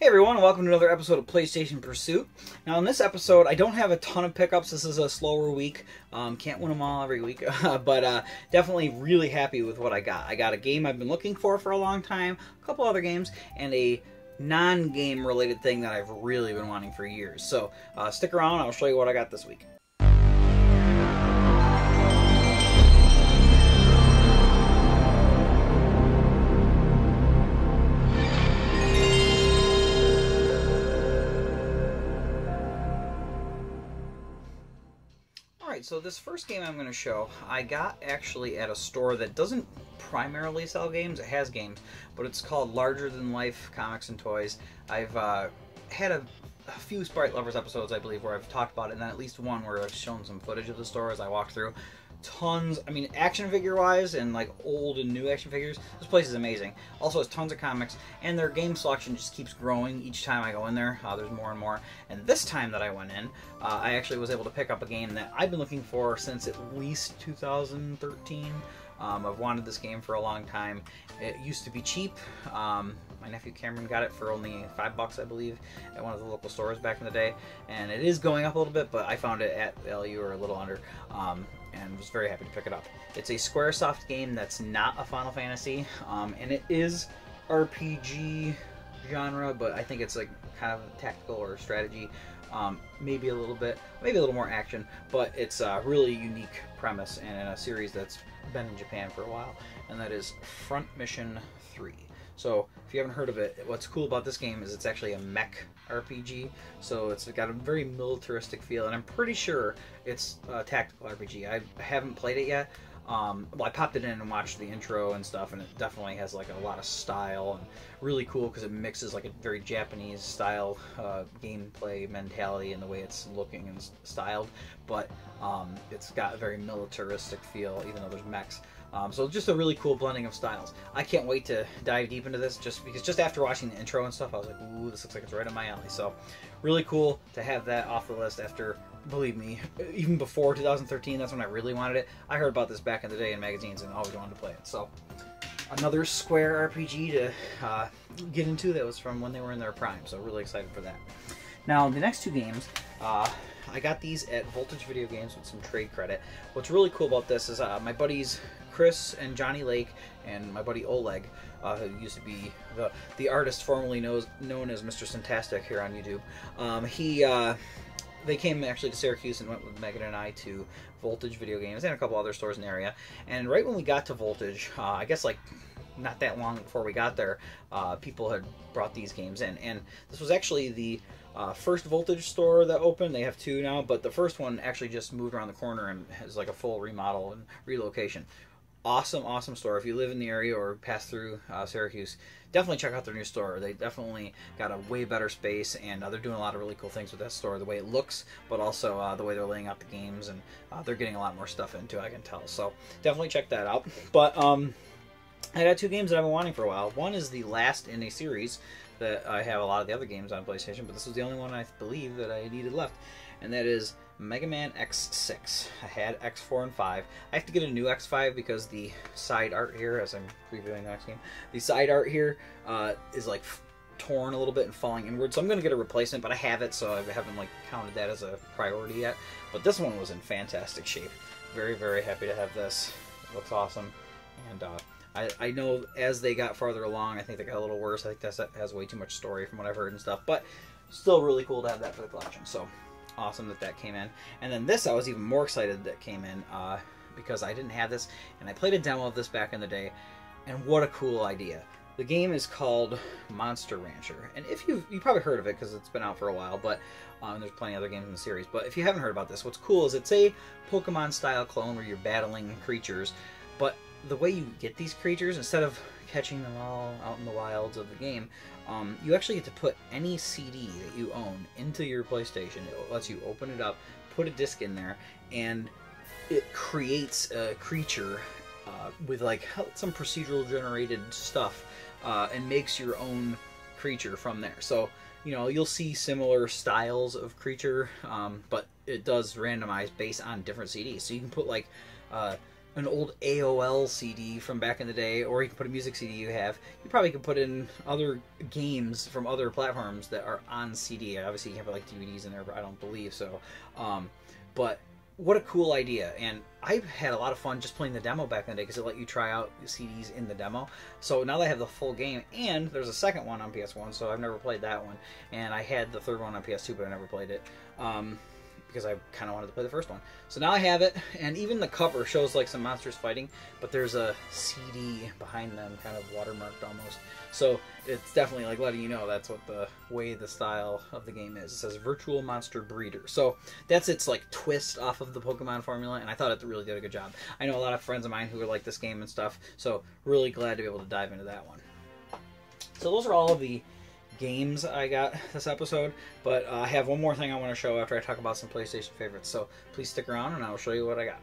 Hey everyone, welcome to another episode of PlayStation Pursuit. Now in this episode, I don't have a ton of pickups. This is a slower week. Can't win them all every week, but definitely really happy with what I got. I got a game I've been looking for a long time, a couple other games, and a non-game related thing that I've really been wanting for years. So stick around, I'll show you what I got this week. So this first game I'm going to show, I got actually at a store that doesn't primarily sell games. It has games, but it's called Larger Than Life Comics and Toys. I've had a few Sprite Lovers episodes, I believe, where I've talked about it, and then at least one where I've shown some footage of the store as I walked through. Tons, I mean, action figure wise and like old and new action figures, this place is amazing. Also has tons of comics, and their game selection just keeps growing each time I go in there. There's more and more, and this time that I went in, I actually was able to pick up a game that I've been looking for since at least 2013. I've wanted this game for a long time. It used to be cheap. My nephew Cameron got it for only $5, I believe, at one of the local stores back in the day, and it is going up a little bit, but I found it at value or a little under. And was very happy to pick it up. It's a Squaresoft game that's not a Final Fantasy, and it is RPG genre, but I think it's like kind of tactical or strategy, maybe a little more action, but it's a really unique premise and in a series that's been in Japan for a while, and that is Front Mission 3. So if you haven't heard of it, what's cool about this game is it's actually a mech RPG, so it's got a very militaristic feel, and I'm pretty sure it's a tactical RPG. I haven't played it yet. Well, I popped it in and watched the intro and stuff, and it definitely has like a lot of style and really cool because it mixes like a very Japanese style gameplay mentality in the way it's looking and styled, but it's got a very militaristic feel even though there's mechs. So just a really cool blending of styles. I can't wait to dive deep into this just because just after watching the intro and stuff, I was like, ooh, this looks like it's right up my alley. So really cool to have that off the list after, believe me, even before 2013, that's when I really wanted it. I heard about this back in the day in magazines and always wanted to play it. So another Square RPG to get into that was from when they were in their prime. So really excited for that. Now the next two games, I got these at Voltage Video Games with some trade credit. What's really cool about this is my buddies Chris and Johnny Lake and my buddy Oleg, who used to be the artist formerly known as Mr. Fantastic here on YouTube. They came actually to Syracuse and went with Megan and I to Voltage Video Games and a couple other stores in the area. And right when we got to Voltage, I guess like not that long before we got there, people had brought these games in. And this was actually the first Voltage store that opened. They have two now, but the first one actually just moved around the corner and has like a full remodel and relocation. Awesome store. If you live in the area or pass through Syracuse, definitely check out their new store. They definitely got a way better space, and they're doing a lot of really cool things with that store. The way it looks, but also the way they're laying out the games, and they're getting a lot more stuff into, I can tell. So definitely check that out. But I got two games that I've been wanting for a while. One is the last in a series that I have a lot of the other games on PlayStation, but this was the only one I believe that I needed left, and that is Mega Man X6. I had X4 and 5. I have to get a new X5 because the side art here, as I'm previewing the next game, the side art here is like torn a little bit and falling inward, so I'm going to get a replacement, but I have it, so I haven't like counted that as a priority yet. But this one was in fantastic shape. Very happy to have this. It looks awesome, and I know as they got farther along, I think they got a little worse. I think that has way too much story from what I've heard and stuff, but still really cool to have that for the collection. So awesome that came in. And then this, I was even more excited that came in because I didn't have this, and I played a demo of this back in the day, and what a cool idea. The game is called Monster Rancher, and if you probably heard of it because it's been out for a while, but there's plenty of other games in the series. But if you haven't heard about this, what's cool is it's a Pokemon-style clone where you're battling creatures, but the way you get these creatures, instead of catching them all out in the wilds of the game, you actually get to put any CD that you own into your PlayStation. It lets you open it up, put a disc in there, and it creates a creature with like some procedural generated stuff and makes your own creature from there. So, you know, you'll see similar styles of creature, but it does randomize based on different CDs. So you can put like an old AOL CD from back in the day, or you can put a music CD you have. You probably could put in other games from other platforms that are on CD. Obviously, you can't put like DVDs in there, but I don't believe so. But what a cool idea. And I had a lot of fun just playing the demo back in the day because it let you try out the CDs in the demo. So now that I have the full game, and there's a second one on PS1, so I've never played that one. And I had the third one on PS2, but I never played it. Because I kind of wanted to play the first one. So now I have it, and even the cover shows like some monsters fighting, but there's a CD behind them, kind of watermarked almost. So it's definitely like letting you know that's what the way the style of the game is. It says Virtual Monster Breeder. So that's its like twist off of the Pokemon formula, and I thought it really did a good job. I know a lot of friends of mine who like this game and stuff, so really glad to be able to dive into that one. So those are all of the games I got this episode, but I have one more thing I want to show after I talk about some PlayStation favorites, so please stick around and I'll show you what I got.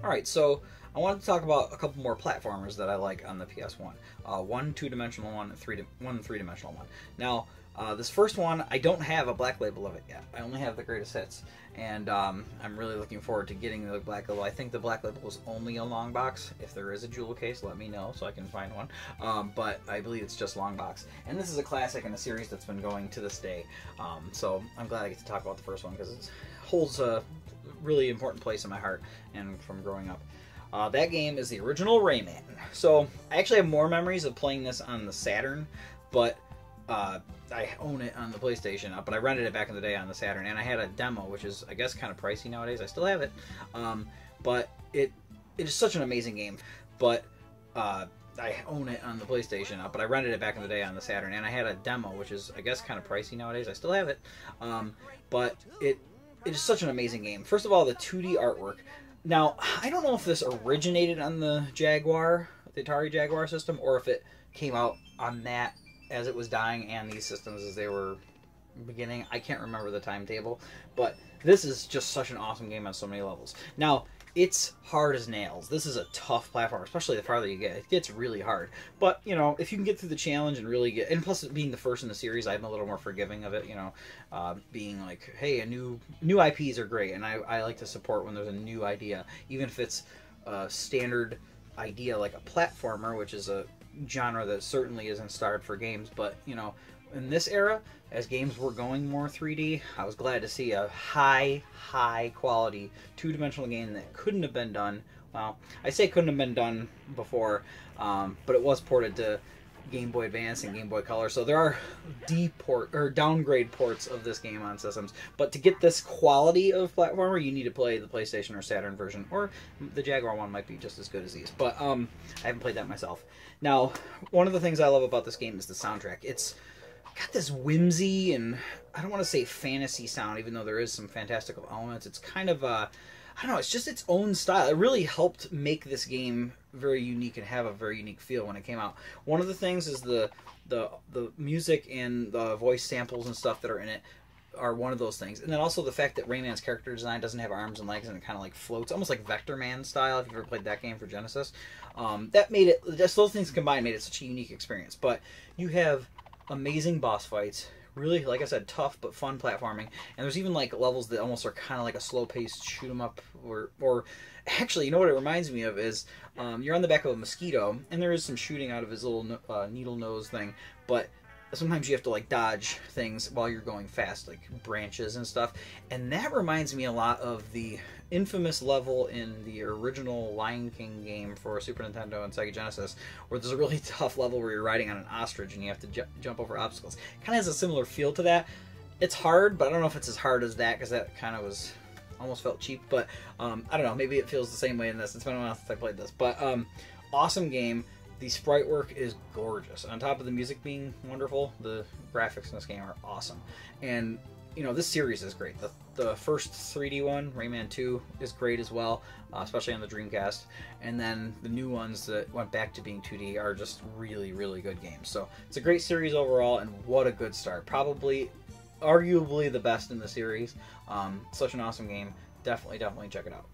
Alright, so I wanted to talk about a couple more platformers that I like on the PS1. One two-dimensional one, one three-dimensional one. Now, this first one, I don't have a black label of it yet. I only have the greatest hits. And I'm really looking forward to getting the black label. I think the black label is only a long box. If there is a jewel case, let me know so I can find one. But I believe it's just long box. And this is a classic in a series that's been going to this day. So I'm glad I get to talk about the first one because it holds a really important place in my heart and from growing up. That game is the original Rayman. So I actually have more memories of playing this on the Saturn, but I own it on the PlayStation, but I rented it back in the day on the Saturn, and I had a demo, which is, I guess, kind of pricey nowadays. I still have it, but it is such an amazing game. But I own it on the PlayStation, but I rented it back in the day on the Saturn, and I had a demo, which is, I guess, kind of pricey nowadays. I still have it, but it is such an amazing game. First of all, the 2D artwork. Now, I don't know if this originated on the Jaguar, the Atari Jaguar system, or if it came out on that as it was dying and these systems as they were beginning. I can't remember the timetable, but this is just such an awesome game on so many levels. Now, it's hard as nails. This is a tough platform, especially the farther you get. It gets really hard. But, you know, if you can get through the challenge and really get... And plus, being the first in the series, I'm a little more forgiving of it, you know. Being like, hey, new IPs are great, and I like to support when there's a new idea. Even if it's a standard idea like a platformer, which is a genre that certainly isn't starved for games. But, you know, in this era, as games were going more 3D, I was glad to see a high quality two-dimensional game that couldn't have been done. Well, I say couldn't have been done before, but it was ported to Game Boy Advance and Game Boy Color, so there are downgrade ports of this game on systems. But to get this quality of platformer, you need to play the PlayStation or Saturn version, or the Jaguar one might be just as good as these. But I haven't played that myself. Now, one of the things I love about this game is the soundtrack. It's got this whimsy and, I don't want to say fantasy sound, even though there is some fantastical elements. It's kind of I don't know, it's just its own style. It really helped make this game very unique and have a very unique feel when it came out. One of the things is the music and the voice samples and stuff that are in it are one of those things. And then also the fact that Rayman's character design doesn't have arms and legs and it kind of like floats, almost like Vector Man style, if you've ever played that game for Genesis. That made it, just those things combined made it such a unique experience. But you have amazing boss fights, really, like I said, tough but fun platforming, and there's even like levels that almost are kind of like a slow-paced shoot 'em up, or actually, you know what it reminds me of is you're on the back of a mosquito, and there is some shooting out of his little needle nose thing, but sometimes you have to like dodge things while you're going fast, like branches and stuff, and that reminds me a lot of the infamous level in the original Lion King game for Super Nintendo and Sega Genesis, where there's a really tough level where you're riding on an ostrich and you have to jump over obstacles. Kind of has a similar feel to that. It's hard, but I don't know if it's as hard as that, because that kind of was almost felt cheap, but I don't know, maybe it feels the same way in this. It's been a while since I played this, but awesome game. The sprite work is gorgeous. On top of the music being wonderful, the graphics in this game are awesome. And, you know, this series is great. The first 3D one, Rayman 2, is great as well, especially on the Dreamcast. And then the new ones that went back to being 2D are just really, really good games. So it's a great series overall, and what a good start. Probably, arguably the best in the series. Such an awesome game. Definitely check it out.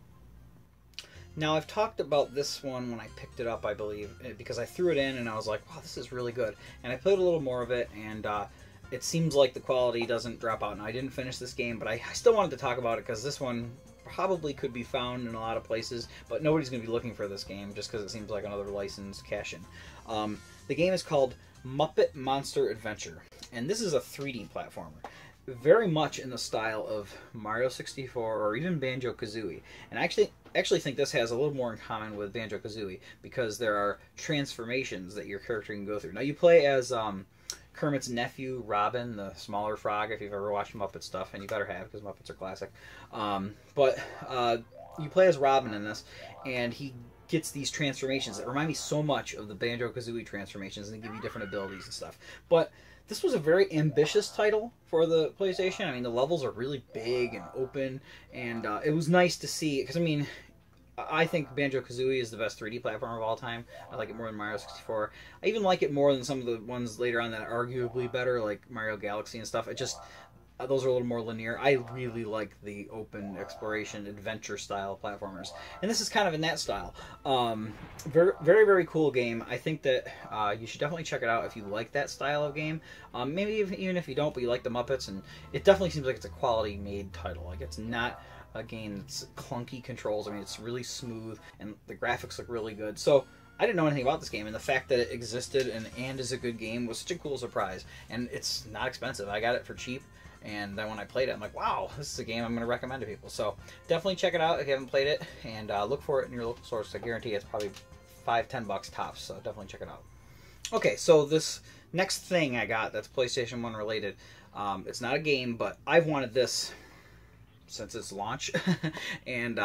Now, I've talked about this one when I picked it up, I believe, because I threw it in and I was like, wow, this is really good. And I played a little more of it, and it seems like the quality doesn't drop out. Now, I didn't finish this game, but I still wanted to talk about it because this one probably could be found in a lot of places, but nobody's going to be looking for this game just because it seems like another licensed cash-in. The game is called Muppet Monster Adventure, and this is a 3D platformer, very much in the style of Mario 64 or even Banjo-Kazooie. And I actually think this has a little more in common with Banjo-Kazooie because there are transformations that your character can go through. Now, you play as Kermit's nephew, Robin, the smaller frog, if you've ever watched Muppet stuff, and you better have, because Muppets are classic. But you play as Robin in this, and he gets these transformations that remind me so much of the Banjo-Kazooie transformations, and they give you different abilities and stuff. But this was a very ambitious title for the PlayStation. I mean, the levels are really big and open, and it was nice to see, because, I mean, I think Banjo-Kazooie is the best 3D platformer of all time. I like it more than Mario 64. I even like it more than some of the ones later on that are arguably better, like Mario Galaxy and stuff. It just, those are a little more linear. I really like the open exploration adventure style platformers, and this is kind of in that style. Very, very, very cool game. I think that you should definitely check it out if you like that style of game. Maybe even if you don't, but you like the Muppets, and it definitely seems like it's a quality made title. Like, it's not a game that's clunky controls. I mean, it's really smooth, and the graphics look really good. So I didn't know anything about this game, and the fact that it existed and is a good game was such a cool surprise. And it's not expensive. I got it for cheap, and then when I played it, I'm like, wow, this is a game I'm going to recommend to people. So definitely check it out if you haven't played it, and look for it in your local stores. I guarantee it's probably $5-10 tops, so definitely check it out. Okay, so this next thing I got that's PlayStation 1 related, it's not a game, but I've wanted this since its launch, and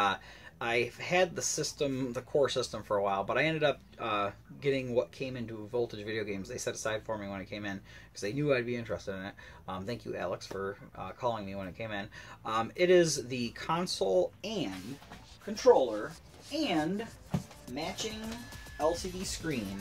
I've had the system, the core system, for a while, but I ended up getting what came into Voltage Video Games. They set aside for me when it came in because they knew I'd be interested in it. Thank you, Alex, for calling me when it came in. It is the console and controller and matching LCD screen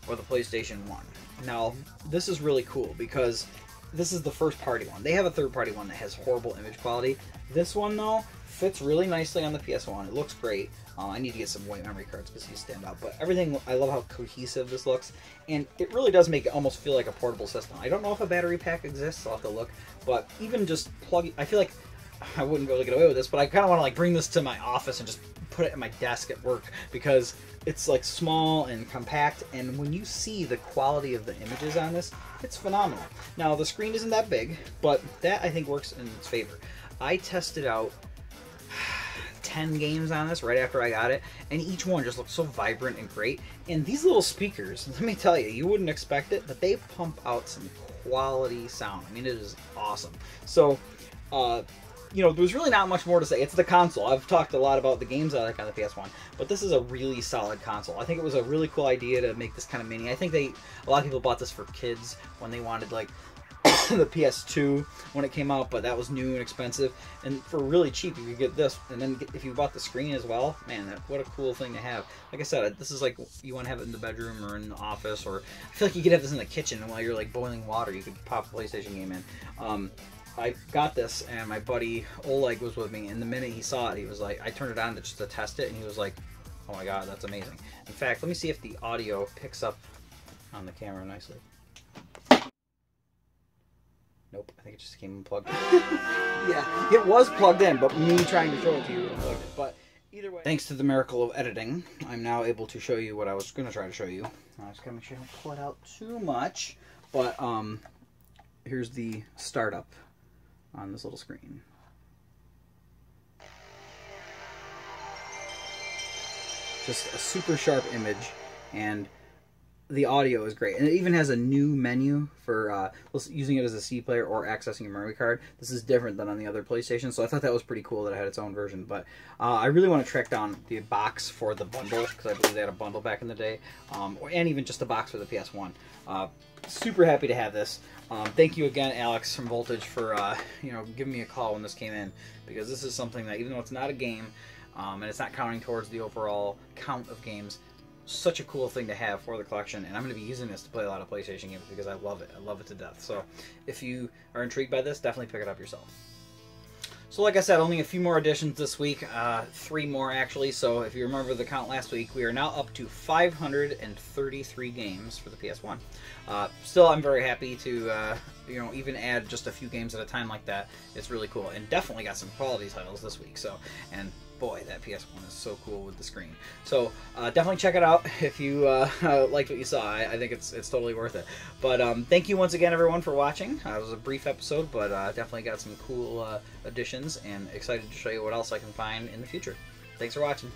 for the PlayStation 1. Now, this is really cool because this is the first party one. They have a third party one that has horrible image quality. This one, though, fits really nicely on the PS1. It looks great. I need to get some white memory cards because these stand out. But everything, I love how cohesive this looks. And it really does make it almost feel like a portable system. I don't know if a battery pack exists. I'll have to look. But even just plug, I feel like I wouldn't be able to get away with this, but I kind of want to like bring this to my office and just put it at my desk at work because it's like small and compact, and when you see the quality of the images on this, it's phenomenal. Now, the screen isn't that big, but that I think works in its favor. I tested out 10 games on this right after I got it, and each one just looked so vibrant and great. And these little speakers, let me tell you, you wouldn't expect it, but they pump out some quality sound. I mean, it is awesome. So, you know, there's really not much more to say. It's the console. I've talked a lot about the games I like on the PS1, but this is a really solid console. I think it was a really cool idea to make this kind of mini. I think a lot of people bought this for kids when they wanted, like, the PS2 when it came out, but that was new and expensive. And for really cheap, you could get this, and then if you bought the screen as well, man, what a cool thing to have. Like I said, this is like, you want to have it in the bedroom or in the office, or I feel like you could have this in the kitchen, and while you're like boiling water, you could pop a PlayStation game in. I got this, and my buddy Oleg was with me, and the minute he saw it, he was like, I turned it on just to test it, and he was like, oh my god, that's amazing. In fact, let me see if the audio picks up on the camera nicely. Nope, I think it just came unplugged. Yeah, it was plugged in, but me trying to show it to you unplugged it. But either way, thanks to the miracle of editing, I'm now able to show you what I was going to try to show you. I just gotta make sure I don't pull it out too much, but here's the startup on this little screen. Just a super sharp image, and the audio is great. And it even has a new menu for using it as a CD player or accessing a memory card. This is different than on the other PlayStation, so I thought that was pretty cool that it had its own version. But I really want to track down the box for the bundle, because I believe they had a bundle back in the day, and even just a box for the PS1. Super happy to have this. Thank you again, Alex from Voltage, for you know, giving me a call when this came in, because this is something that, even though it's not a game, and it's not counting towards the overall count of games, such a cool thing to have for the collection, and I'm going to be using this to play a lot of PlayStation games because I love it. I love it to death. So if you are intrigued by this, definitely pick it up yourself. So like I said, only a few more additions this week, 3 more actually, so if you remember the count last week, we are now up to 533 games for the PS1. Still, I'm very happy to, even add just a few games at a time like that. It's really cool, and definitely got some quality titles this week, so, and boy, that PS1 is so cool with the screen. So definitely check it out if you liked what you saw. I think it's totally worth it. But thank you once again, everyone, for watching. It was a brief episode, but definitely got some cool additions, and excited to show you what else I can find in the future. Thanks for watching.